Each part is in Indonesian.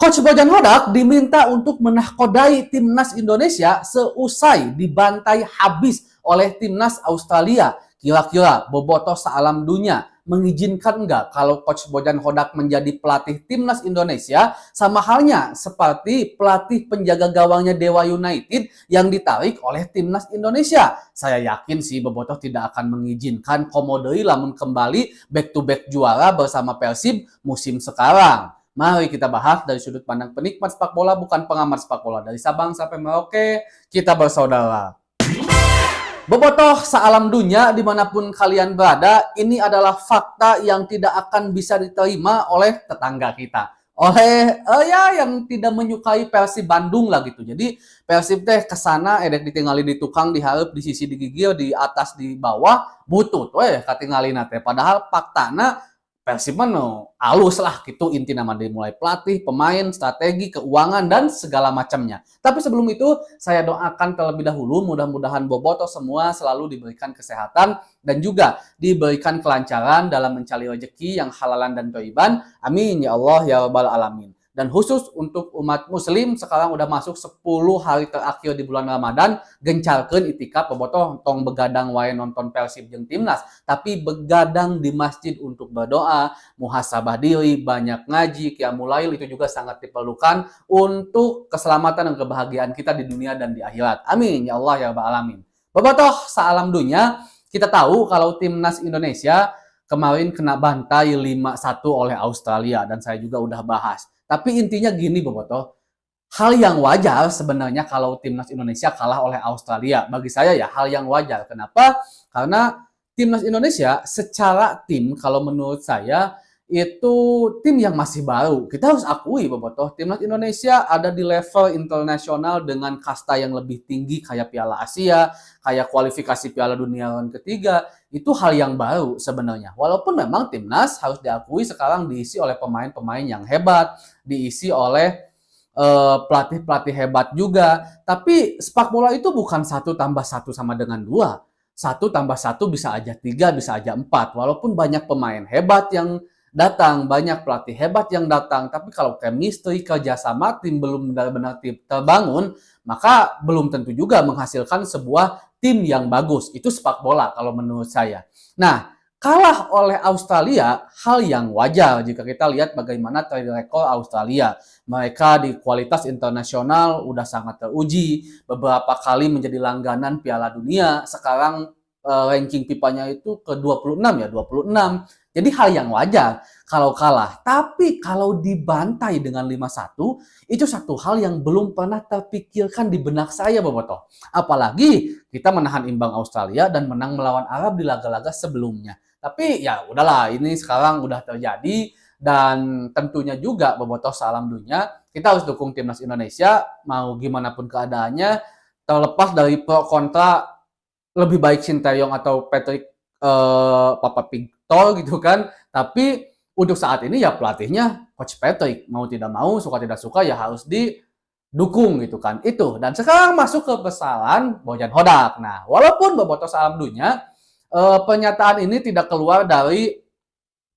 Coach Bojan Hodak diminta untuk menahkodai timnas Indonesia seusai dibantai habis oleh timnas Australia. Kira-kira bobotoh sealam dunia mengizinkan nggak kalau Coach Bojan Hodak menjadi pelatih timnas Indonesia, sama halnya seperti pelatih penjaga gawangnya Dewa United yang ditarik oleh timnas Indonesia. Saya yakin sih bobotoh tidak akan mengizinkan komodoi lamun kembali back to back juara bersama Persib musim sekarang. Mari kita bahas dari sudut pandang penikmat sepak bola, bukan pengamat sepak bola. Dari Sabang sampai Merauke, kita bersaudara. Bobotoh sealam dunia dimanapun kalian berada, ini adalah fakta yang tidak akan bisa diterima oleh tetangga kita. Oleh yang tidak menyukai Persib Bandung lah gitu. Jadi Persib teh kesana edek ditinggali di tukang, diharap, di sisi digigil, di atas, di bawah, butut katingali nate. Padahal faktana Persib mah alus lah gitu, inti nama dimulai pelatih, pemain, strategi, keuangan, dan segala macamnya. Tapi sebelum itu, saya doakan terlebih dahulu mudah-mudahan bobotoh semua selalu diberikan kesehatan dan juga diberikan kelancaran dalam mencari rezeki yang halalan dan thayyiban. Amin ya Allah ya rabbal alamin. Dan khusus untuk umat muslim, sekarang udah masuk 10 hari terakhir di bulan Ramadan, gencarkeun itikaf bobotoh tong begadang wae nonton Persib jeung timnas, tapi begadang di masjid untuk berdoa, muhasabah diri, banyak ngaji, qiyamul lail, itu juga sangat diperlukan untuk keselamatan dan kebahagiaan kita di dunia dan di akhirat. Amin ya Allah ya rabbal alamin. Bobotoh salam dunia, kita tahu kalau timnas Indonesia kemarin kena bantai 5-1 oleh Australia dan saya juga udah bahas. Tapi intinya gini bobotoh, hal yang wajar sebenarnya kalau timnas Indonesia kalah oleh Australia. Bagi saya ya hal yang wajar. Kenapa? Karena timnas Indonesia secara tim kalau menurut saya itu tim yang masih baru. Kita harus akui bobotoh, timnas Indonesia ada di level internasional dengan kasta yang lebih tinggi kayak Piala Asia, kayak kualifikasi Piala Dunia round ketiga. Itu hal yang baru sebenarnya. Walaupun memang timnas harus diakui sekarang diisi oleh pemain-pemain yang hebat, diisi oleh pelatih-pelatih hebat juga. Tapi sepak bola itu bukan 1+1 sama dengan 2. 1+1 bisa aja 3, bisa aja 4. Walaupun banyak pemain hebat yang datang, banyak pelatih hebat yang datang, tapi kalau chemistry, kerjasama tim belum benar-benar terbangun, maka belum tentu juga menghasilkan sebuah tim yang bagus. Itu sepak bola kalau menurut saya. Nah, kalah oleh Australia, hal yang wajar jika kita lihat bagaimana track record Australia. Mereka di kualitas internasional udah sangat teruji, beberapa kali menjadi langganan Piala Dunia, sekarang ranking FIFA-nya itu ke 26 ya, 26. Jadi hal yang wajar kalau kalah. Tapi kalau dibantai dengan 5-1, itu satu hal yang belum pernah terpikirkan di benak saya, bobotoh. Apalagi kita menahan imbang Australia dan menang melawan Arab di laga-laga sebelumnya. Tapi ya udahlah, ini sekarang udah terjadi dan tentunya juga bobotoh salam dunia, kita harus dukung timnas Indonesia mau gimana pun keadaannya, terlepas dari pro kontra lebih baik Sinteyong atau Patrick Papa Victor gitu kan. Tapi untuk saat ini ya pelatihnya Coach Patrick, mau tidak mau, suka tidak suka ya harus didukung gitu kan. Itu. Dan sekarang masuk ke persoalan Bojan Hodak. Nah, walaupun bobotoh salam dunia, pernyataan ini tidak keluar dari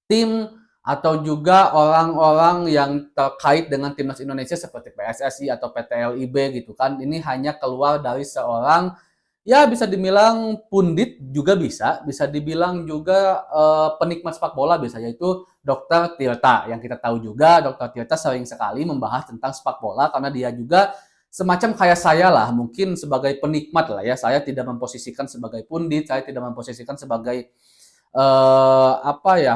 tim atau juga orang-orang yang terkait dengan timnas Indonesia seperti PSSI atau PT LIB gitu kan. Ini hanya keluar dari seorang, ya bisa dibilang pundit juga bisa dibilang juga penikmat sepak bola bisa, yaitu Dr. Tirta. Yang kita tahu juga Dr. Tirta sering sekali membahas tentang sepak bola karena dia juga semacam kayak saya lah, mungkin sebagai penikmat lah ya. Saya tidak memposisikan sebagai pundit, saya tidak memposisikan sebagai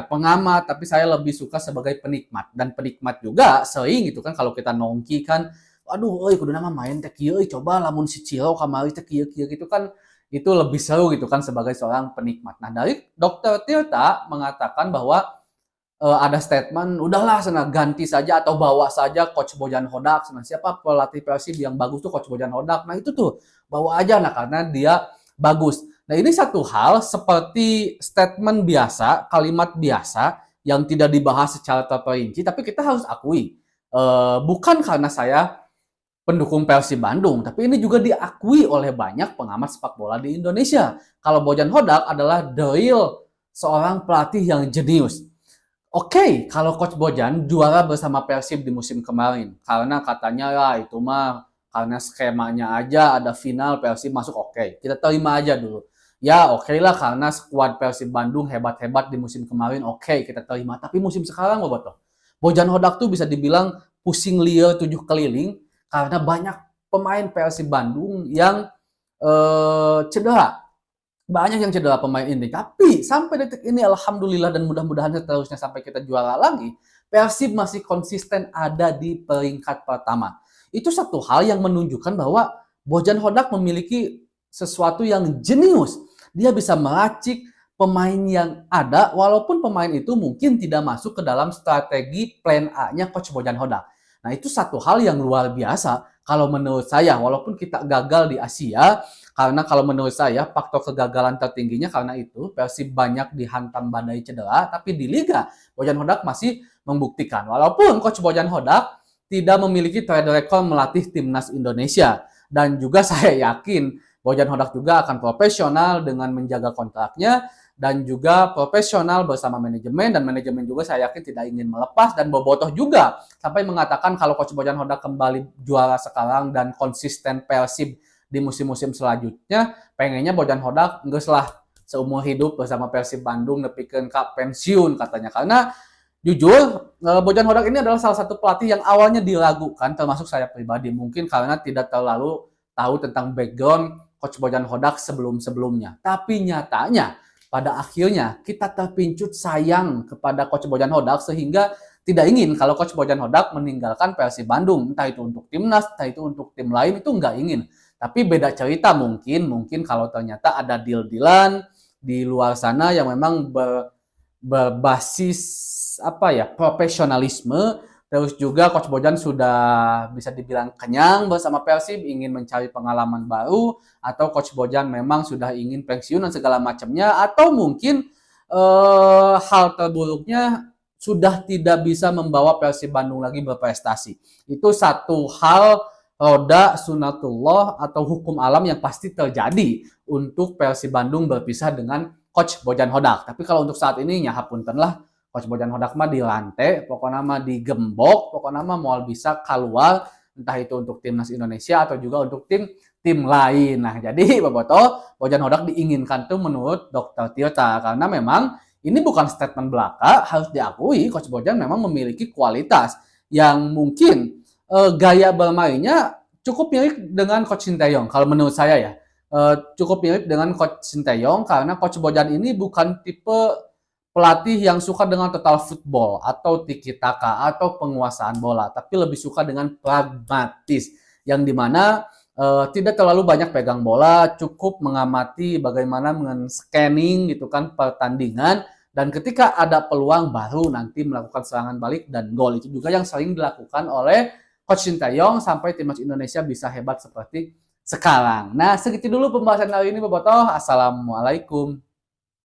pengamat, tapi saya lebih suka sebagai penikmat. Dan penikmat juga sering gitu kan kalau kita nongki kan, aduh kudu nama main teh kieu coba lamun si Ciro kamari teh kieu gitu kan, itu lebih seru gitu kan sebagai seorang penikmat. Nah, dari Dr. Tirta mengatakan bahwa ada statement, udahlah sana ganti saja atau bawa saja Coach Bojan Hodak. Nah, siapa pelatih Persib yang bagus tuh Coach Bojan Hodak. Nah, itu tuh bawa aja nah karena dia bagus. Nah, ini satu hal seperti statement biasa, kalimat biasa yang tidak dibahas secara terperinci, tapi kita harus akui bukan karena saya pendukung Persib Bandung, tapi ini juga diakui oleh banyak pengamat sepak bola di Indonesia. Kalau Bojan Hodak adalah the real seorang pelatih yang jenius. Oke, kalau Coach Bojan juara bersama Persib di musim kemarin, karena katanya ya itu mah karena skemanya aja ada final Persib masuk, oke. Kita terima aja dulu. Ya oke lah karena skuad Persib Bandung hebat-hebat di musim kemarin, oke kita terima. Tapi musim sekarang Bobotoh, Bojan Hodak tuh bisa dibilang pusing liar tujuh keliling karena banyak pemain Persib Bandung yang cedera. Banyak yang cedera pemain ini. Tapi sampai detik ini alhamdulillah dan mudah-mudahan seterusnya sampai kita juara lagi, Persib masih konsisten ada di peringkat pertama. Itu satu hal yang menunjukkan bahwa Bojan Hodak memiliki sesuatu yang jenius. Dia bisa meracik pemain yang ada walaupun pemain itu mungkin tidak masuk ke dalam strategi plan A-nya Coach Bojan Hodak. Nah, itu satu hal yang luar biasa kalau menurut saya walaupun kita gagal di Asia, karena kalau menurut saya faktor kegagalan tertingginya karena itu Persib banyak dihantam badai cedera, tapi di Liga Bojan Hodak masih membuktikan. Walaupun Coach Bojan Hodak tidak memiliki track record melatih timnas Indonesia dan juga saya yakin Bojan Hodak juga akan profesional dengan menjaga kontraknya dan juga profesional bersama manajemen dan manajemen juga saya yakin tidak ingin melepas dan Bobotoh juga sampai mengatakan kalau Coach Bojan Hodak kembali juara sekarang dan konsisten Persib di musim-musim selanjutnya pengennya Bojan Hodak nggak lah seumur hidup bersama Persib Bandung nepikeun ka pensiun katanya karena jujur Bojan Hodak ini adalah salah satu pelatih yang awalnya diragukan termasuk saya pribadi mungkin karena tidak terlalu tahu tentang background Coach Bojan Hodak sebelum-sebelumnya tapi nyatanya pada akhirnya kita terpincut sayang kepada Coach Bojan Hodak sehingga tidak ingin kalau Coach Bojan Hodak meninggalkan Persib Bandung entah itu untuk timnas entah itu untuk tim lain itu nggak ingin. Tapi beda cerita mungkin kalau ternyata ada deal-dealan di luar sana yang memang berbasis apa ya profesionalisme. Terus juga Coach Bojan sudah bisa dibilang kenyang bersama Persib, ingin mencari pengalaman baru, atau Coach Bojan memang sudah ingin pensiun dan segala macamnya, atau mungkin hal terburuknya sudah tidak bisa membawa Persib Bandung lagi berprestasi. Itu satu hal roda sunatullah atau hukum alam yang pasti terjadi untuk Persib Bandung berpisah dengan Coach Bojan Hodak. Tapi kalau untuk saat ini nyahapunten lah Coach Bojan Hodak mah dilantai, pokoknya mah digembok, pokoknya mah mau bisa keluar entah itu untuk timnas Indonesia atau juga untuk tim lain. Nah, jadi Boboto Bojan Hodak diinginkan tuh menurut Dr. Tirta karena memang ini bukan statement belaka, harus diakui Coach Bojan memang memiliki kualitas yang mungkin gaya bermainnya cukup mirip dengan Coach Sinteyong kalau menurut saya ya. Cukup mirip dengan Coach Sinteyong karena Coach Bojan ini bukan tipe pelatih yang suka dengan total football atau tiki taka atau penguasaan bola, tapi lebih suka dengan pragmatis yang dimana tidak terlalu banyak pegang bola, cukup mengamati bagaimana men-scanning gitu kan pertandingan dan ketika ada peluang baru nanti melakukan serangan balik dan gol. Itu juga yang sering dilakukan oleh Coach Sinteyong sampai timnas Indonesia bisa hebat seperti sekarang. Nah, segitu dulu pembahasan hari ini Bobotoh. Assalamualaikum.